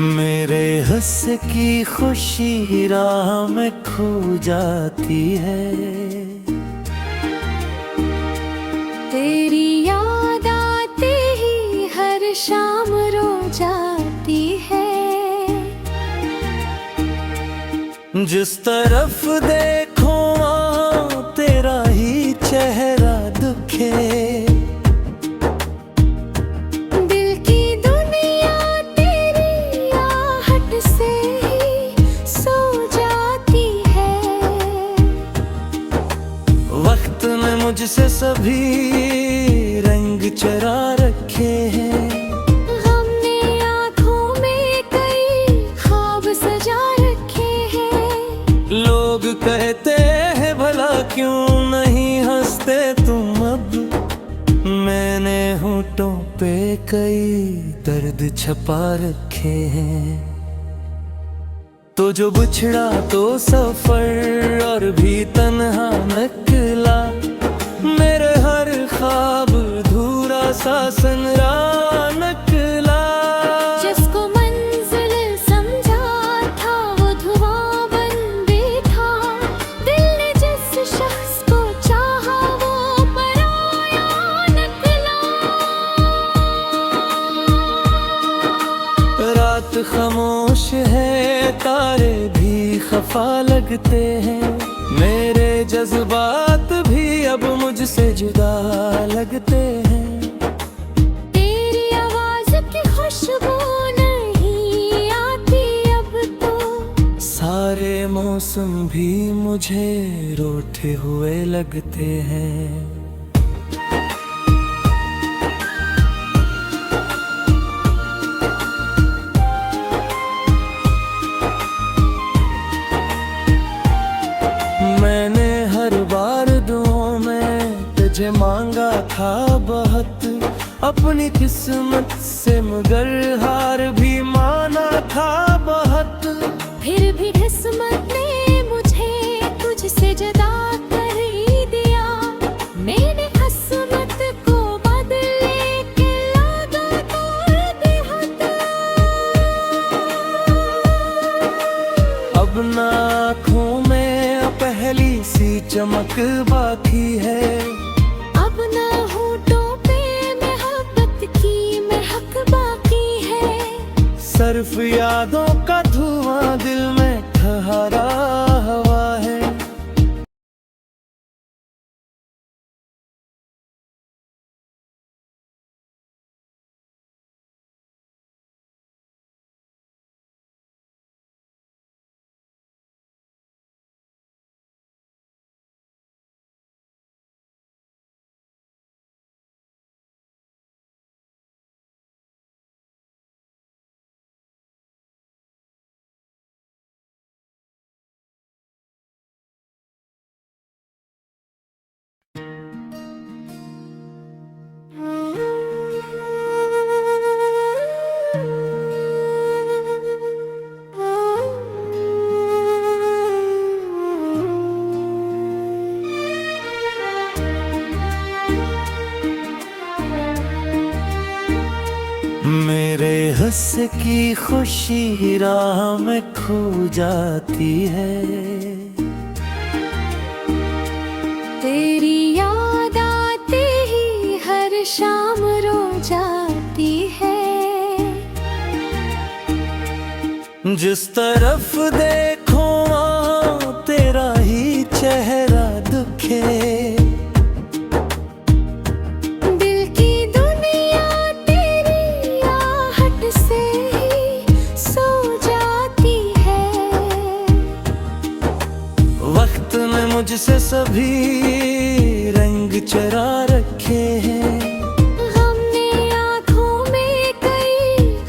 मेरे हंस की खुशी राह में खो जाती है। तेरी याद आते ही हर शाम रो जाती है। जिस तरफ देखो वहाँ तेरा ही चेहरा दुखे। दिल की दुनिया तेरी आहट से ही सो जाती है। वक्त ने मुझसे सभी रंग चरा रखे हैं। हमने आँखों में कई ख्वाब सजा रखे हैं। लोग कहते हैं भला क्यों नहीं हंसते तुम अब। मैंने होठों पे कई दर्द छपा रखे हैं। तो जो बिछड़ा तो सफर और भी तन्हा निकला। मेरे हर ख्वाब धूरा सा सनरा निकला। जिसको मंजिल समझा था वो धुआं बन बैठा। दिल ने जिस शख्स को चाहा वो पराया निकला। रात खामोश है तारे भी खफा लगते हैं। मेरे जज्बात भी अब मुझसे जुदा लगते हैं। तेरी आवाज की खुशबू नहीं आती अब तो। सारे मौसम भी मुझे रूठे हुए लगते हैं। मैंने हर बार दुआओं में तुझे मांगा था बहुत। अपनी किस्मत से मगर हार भी माना था बहुत। फिर भी किस्मत ने मुझे तुझसे जुदा कर ही दिया। मैंने किस्मत को बदले के लादा तोड़ दिया। अब ना आँखों में पहली सी चमक बाकी है। अब ना होठों पे मोहब्बत की महक बाकी है। सिर्फ यादों का धुआं दिल में ठहरा हुआ है। मेरे हंस की खुशी राह में खो जाती है। तेरी याद आते ही हर शाम रो जाती है। जिस तरफ देखो वहाँ तेरा ही चेहरा दुखे। दिल की दुनिया तेरी आहट से ही सो जाती है। वक्त ने मुझसे सभी रंग चरा रखे हैं। हमने आँखों में कई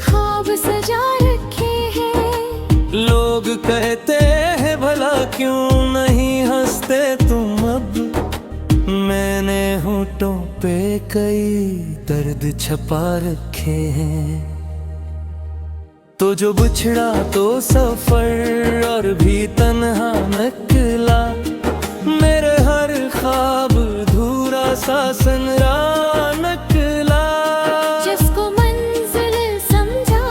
ख्वाब सजा रखे हैं। लोग कहते हैं भला क्यों नहीं हंसते तुम अब। मैंने होठों पे कई दर्द छपा रखे हैं। तो जो बिछड़ा तो सफर और भी तन्हा निकला। मेरे हर ख्वाब धूरा सा सनरा निकला। जिसको मंजिल समझा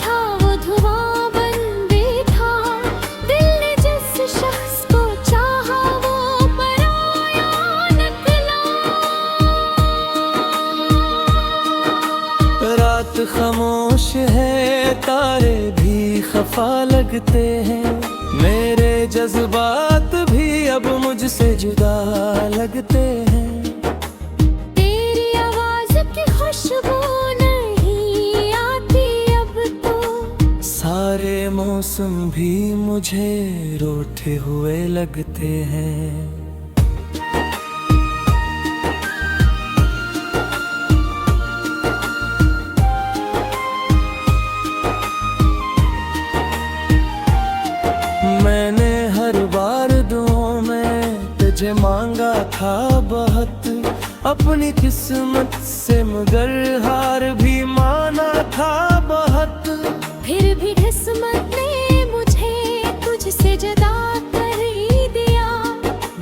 था वो धुआं खामोश है, तारे भी खफा लगते हैं, मेरे जज्बात भी अब मुझसे जुदा लगते हैं। तेरी आवाज की खुशबू नहीं आती अब तो, सारे मौसम भी मुझे रूठे हुए लगते हैं। मैंने हर बार दुआओं में तुझे मांगा था बहुत, अपनी किस्मत से मगर हार भी माना था बहुत। फिर भी किस्मत ने मुझे तुझसे जुदा कर ही दिया,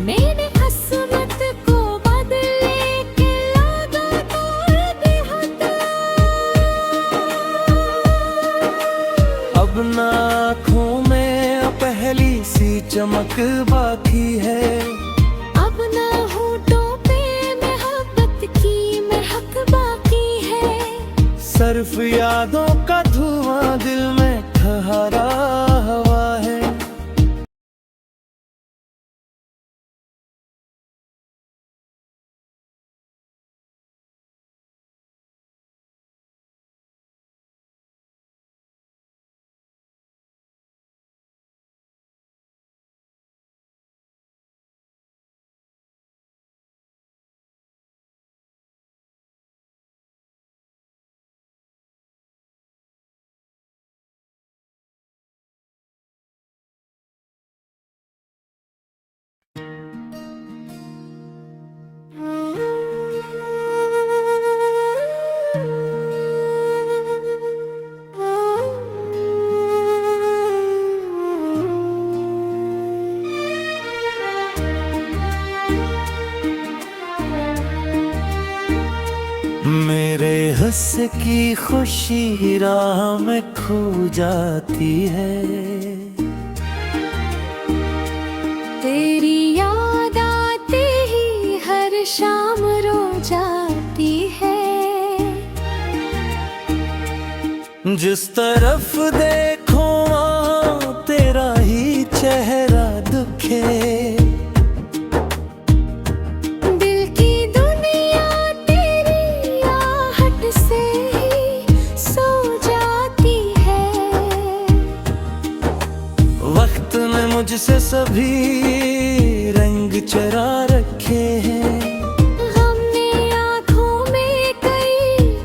मैंने किस्मत को बदले के लागा तोड़ बेहद। अब ना आँखों में पहली सी चमक बाकी है, अब ना होठों पे मोहब्बत की महक बाकी है, सिर्फ यादों का धुआं दिल में ठहरा हुआ है। मेरे हंस की खुशी राह में खो जाती है, तेरी याद आते ही हर शाम रो जाती है। जिस तरफ देखो वहाँ तेरा ही चेहरा दुखे, दिल की दुनिया तेरी आहट से ही सो जाती है। वक्त ने मुझसे सभी रंग चरा रखे हैं, गम ने आँखों में कई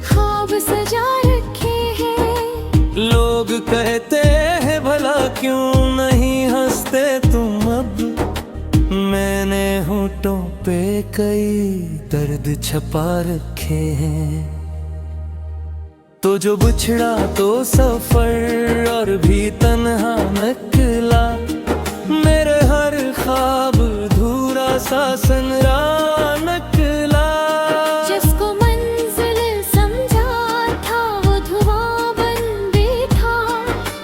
ख्वाब सजा रखे हैं। लोग कहते हैं भला क्यों नहीं हंसते तुम अब, मैंने होठों पे कई दर्द छपा रखे हैं। तो जो बिछड़ा तो सफर और भी तन्हा निकला, मेरे हर ख्वाब धूरा सा सनरा निकला। जिसको मंजिल समझा था वो धुआं बन बैठा,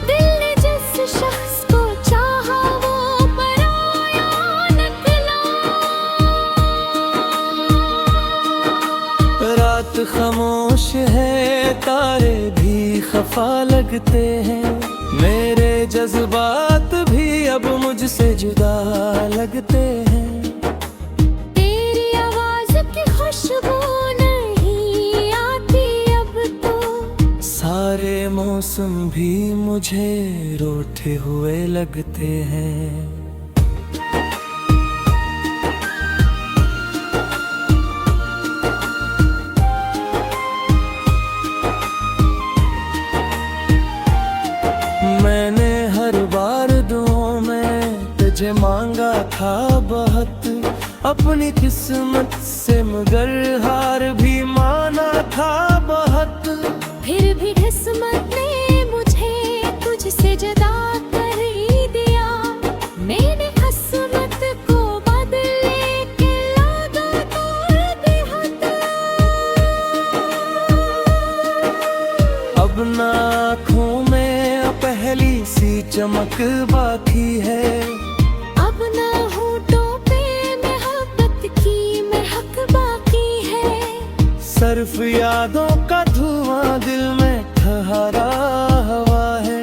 दिल ने जिस शख्स को चाहा वो पराया निकला। रात खामोश है, तारे भी खफा लगते हैं, मेरे जज्बात भी अब मुझसे जुदा लगते हैं। तेरी आवाज की खुशबू नहीं आती अब तो, सारे मौसम भी मुझे रूठे हुए लगते हैं। मैंने हर बार दुआओं में तुझे मांगा था बहुत, अपनी किस्मत से मगर हार भी माना था बहुत। फिर भी किस्मत ने मुझे तुझसे जुदा कर ही दिया, मैंने किस्मत को बदले के लागा तोड़ बेहद। अब ना आँखों में पहली सी चमक बाकी है, अब ना होठों पे मोहब्बत की महक बाकी है, सिर्फ यादों का धुआं दिल में सहारा हवा है।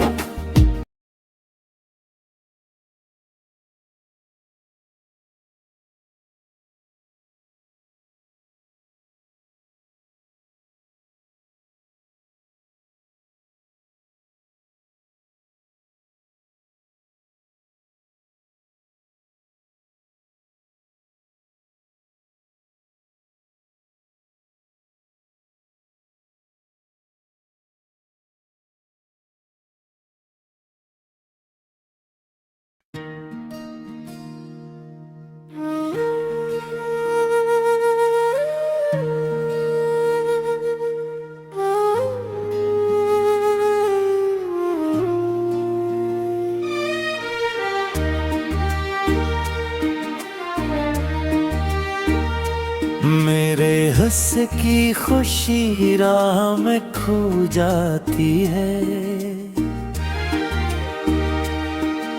मेरे हंस की खुशी राह में खो जाती है।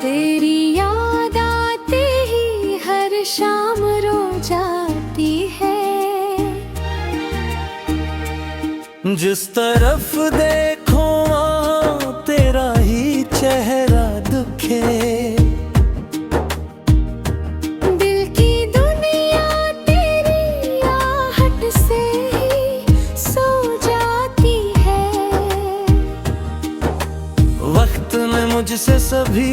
तेरी याद आते ही हर शाम रो जाती है। जिस तरफ देखो वहाँ तेरा ही चेहरा दुखे। दिल की दुनिया तेरी आहट से ही सो जाती है। वक्त ने मुझसे सभी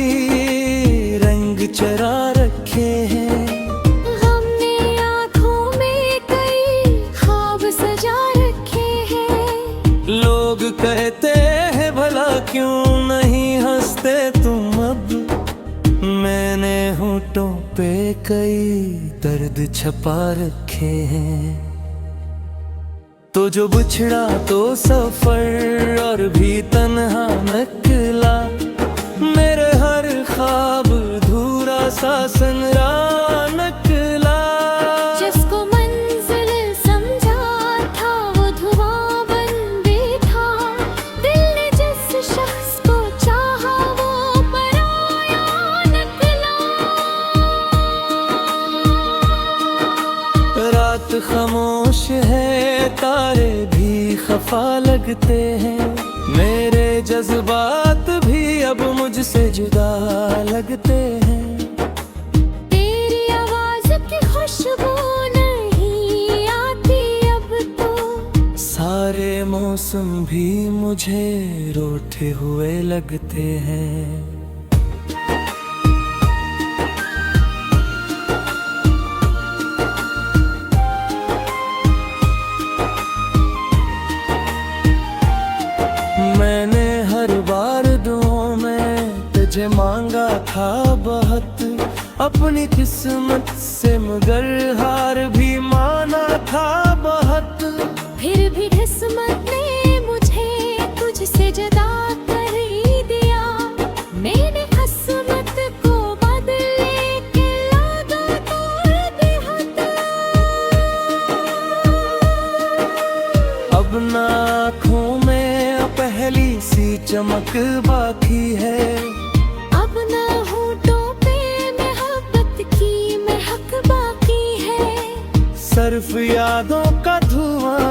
रंग चरा रखे हैं। हमने आँखों में कई ख्वाब सजा रखे हैं। लोग कहते हैं भला क्यों नहीं हंसते तुम अब। मैंने होठों पे कई दर्द छपा रखे हैं। तो जो बिछड़ा तो सफर और भी तन्हा निकला। मेरे हर ख्वाब धूरा सा संगरा निकला। जिसको मंजिल समझा था वो धुआं बन बैठा। दिल ने जिस शख्स को चाहा वो पराया निकला। रात खामोश है तारे भी खफा लगते हैं। मेरे जज्बात भी अब मुझसे जुदा लगते हैं। तेरी आवाज की खुशबू नहीं आती अब तो। सारे मौसम भी मुझे रूठे हुए लगते हैं। मैंने हर बार दुआओं में तुझे मांगा था बहुत। अपनी किस्मत से मगर हार भी माना था बहुत। फिर भी किस्मत ने मुझे तुझसे जुदा कर ही दिया। मैंने किस्मत को बदले के लागा तोड़ बेहद। अब ना आँखों में पहली सी चमक बाकी है। अब ना होठों पे मोहब्बत की महक बाकी है। सिर्फ यादों का धुआं